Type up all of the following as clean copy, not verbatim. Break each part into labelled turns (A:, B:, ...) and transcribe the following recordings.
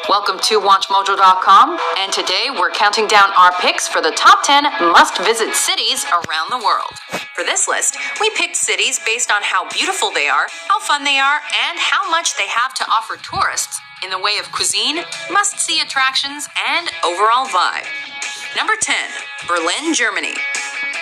A: Welcome to WatchMojo.com, and today we're counting down our picks for the top 10 must-visit cities around the world. For this list, we picked cities based on how beautiful they are, how fun they are, and how much they have to offer tourists in the way of cuisine, must-see attractions, and overall vibe. Number 10, Berlin, Germany.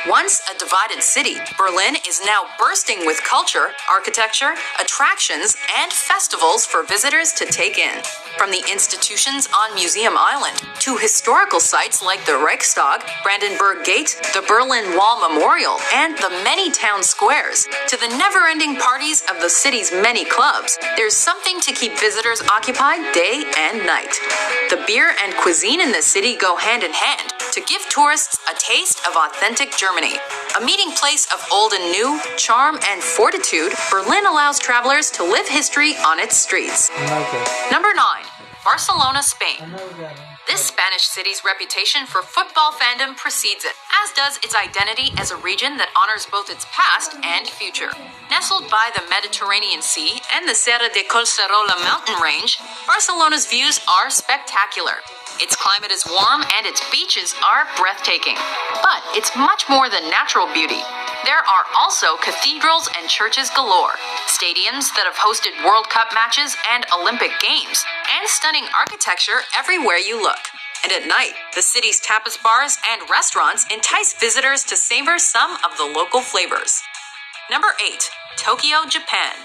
A: Once a divided city, Berlin is now bursting with culture, architecture, attractions, and festivals for visitors to take in. From the institutions on Museum Island to historical sites like the Reichstag, Brandenburg Gate, the Berlin Wall Memorial, and the many town squares, to the never-ending parties of the city's many clubs, there's something to keep visitors occupied day and night. The beer and cuisine in this city go hand in hand to give tourists a taste of authentic Germany. A meeting place of old and new, charm and fortitude, Berlin allows travelers to live history on its streets. Number 9, Barcelona, Spain. This Spanish city's reputation for football fandom precedes it, as does its identity as a region that honors both its past and future. Nestled by the Mediterranean Sea and the Serra de Collserola mountain range, Barcelona's views are spectacular. Its climate is warm and its beaches are breathtaking. But it's much more than natural beauty. There are also cathedrals and churches galore, stadiums that have hosted World Cup matches and Olympic Games, and stunning architecture everywhere you look. And at night, the city's tapas bars and restaurants entice visitors to savor some of the local flavors. Number 8, Tokyo, Japan.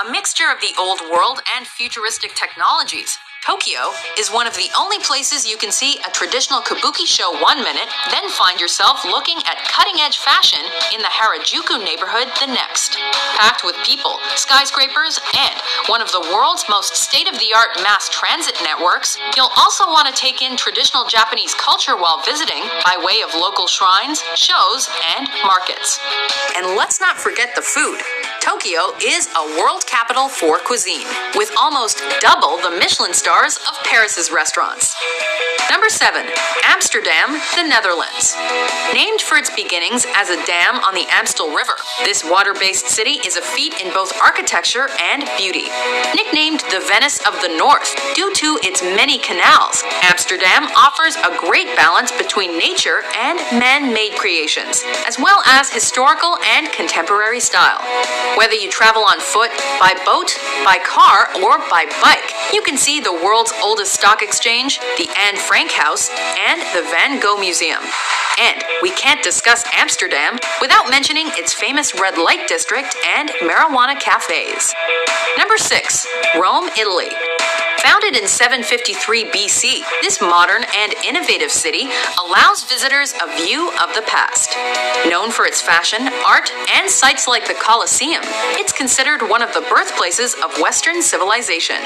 A: A mixture of the old world and futuristic technologies, Tokyo is one of the only places you can see a traditional kabuki show 1 minute, then find yourself looking at cutting-edge fashion in the Harajuku neighborhood the next. Packed with people, skyscrapers, and one of the world's most state-of-the-art mass transit networks, you'll also want to take in traditional Japanese culture while visiting by way of local shrines, shows, and markets. And let's not forget the food. Tokyo is a world capital for cuisine, with almost double the Michelin stars of Paris's restaurants. Number 7, Amsterdam, the Netherlands. Named for its beginnings as a dam on the Amstel River, this water-based city is a feat in both architecture and beauty. Nicknamed the Venice of the North due to its many canals, Amsterdam offers a great balance between nature and man-made creations, as well as historical and contemporary style. Whether you travel on foot, by boat, by car, or by bike, you can see the world's oldest stock exchange, the Anne Frank House, and the Van Gogh Museum. And we can't discuss Amsterdam without mentioning its famous red light district and marijuana cafes. Number 6, Rome, Italy. Founded in 753 BC, this modern and innovative city allows visitors a view of the past. Known for its fashion, art, and sites like the Colosseum, it's considered one of the birthplaces of Western civilization.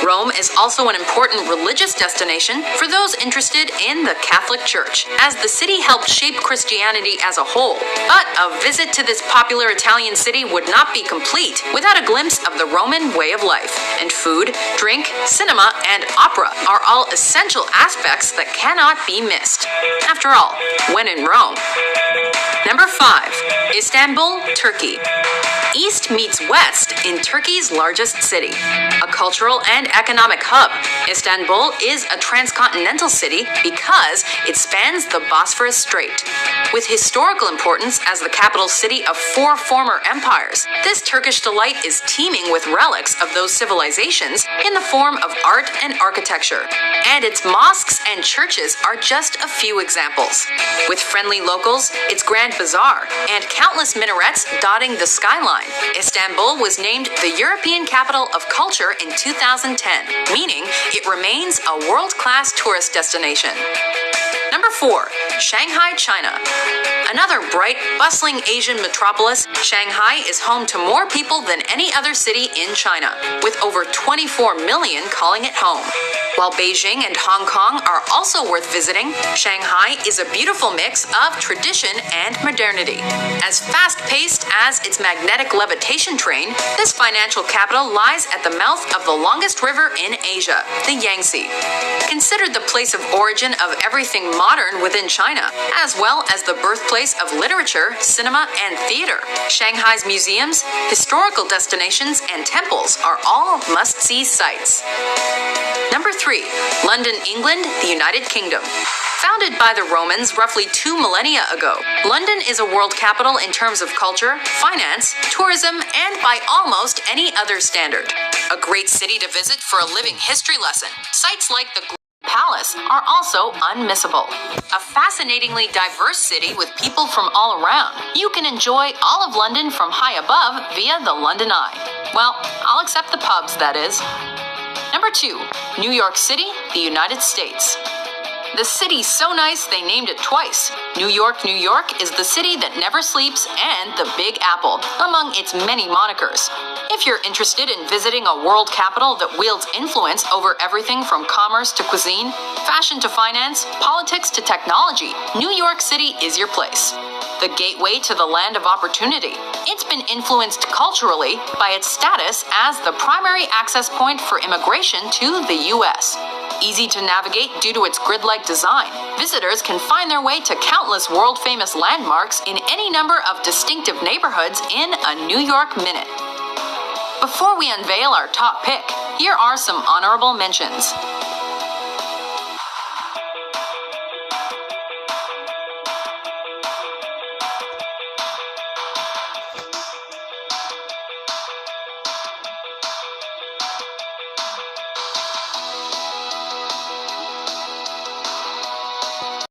A: Rome is also an important religious destination for those interested in the Catholic Church, as the city helped shape Christianity as a whole. But a visit to this popular Italian city would not be complete without a glimpse of the Roman way of life, and food, drink, cinema, and opera are all essential aspects that cannot be missed. After all, when in Rome. Number 5, Istanbul, Turkey. East meets west in Turkey's largest city. A cultural and economic hub, Istanbul is a transcontinental city because it spans the Bosphorus Strait. With historical importance as the capital city of 4 former empires, this Turkish delight is teeming with relics of those civilizations in the form of art and architecture. And its mosques and churches are just a few examples. With friendly locals, its grand bazaar, and countless minarets dotting the skyline, Istanbul was named the European Capital of Culture in 2010, meaning it remains a world-class tourist destination. Number 4, Shanghai, China. Another bright, bustling Asian metropolis, Shanghai is home to more people than any other city in China, with over 24 million calling it home. While Beijing and Hong Kong are also worth visiting, Shanghai is a beautiful mix of tradition and modernity. As fast-paced as its magnetic levitation train, this financial capital lies at the mouth of the longest river in Asia, the Yangtze. Considered the place of origin of everything modern within China, as well as the birthplace of literature, cinema, and theater, Shanghai's museums, historical destinations, and temples are all must-see sights. Number 3, 3. London, England, the United Kingdom. Founded by the Romans roughly 2 millennia ago, London is a world capital in terms of culture, finance, tourism, and by almost any other standard. A great city to visit for a living history lesson. Sites like the Palace are also unmissable. A fascinatingly diverse city with people from all around. You can enjoy all of London from high above via the London Eye. Well, I'll accept the pubs, that is. Number 2. New York City, the United States. The city's so nice they named it twice. New York, New York is the city that never sleeps and the Big Apple, among its many monikers. If you're interested in visiting a world capital that wields influence over everything from commerce to cuisine, fashion to finance, politics to technology, New York City is your place. The gateway to the land of opportunity. It's been influenced culturally by its status as the primary access point for immigration to the U.S. Easy to navigate due to its grid-like design, visitors can find their way to countless world-famous landmarks in any number of distinctive neighborhoods in a New York minute. Before we unveil our top pick, here are some honorable mentions.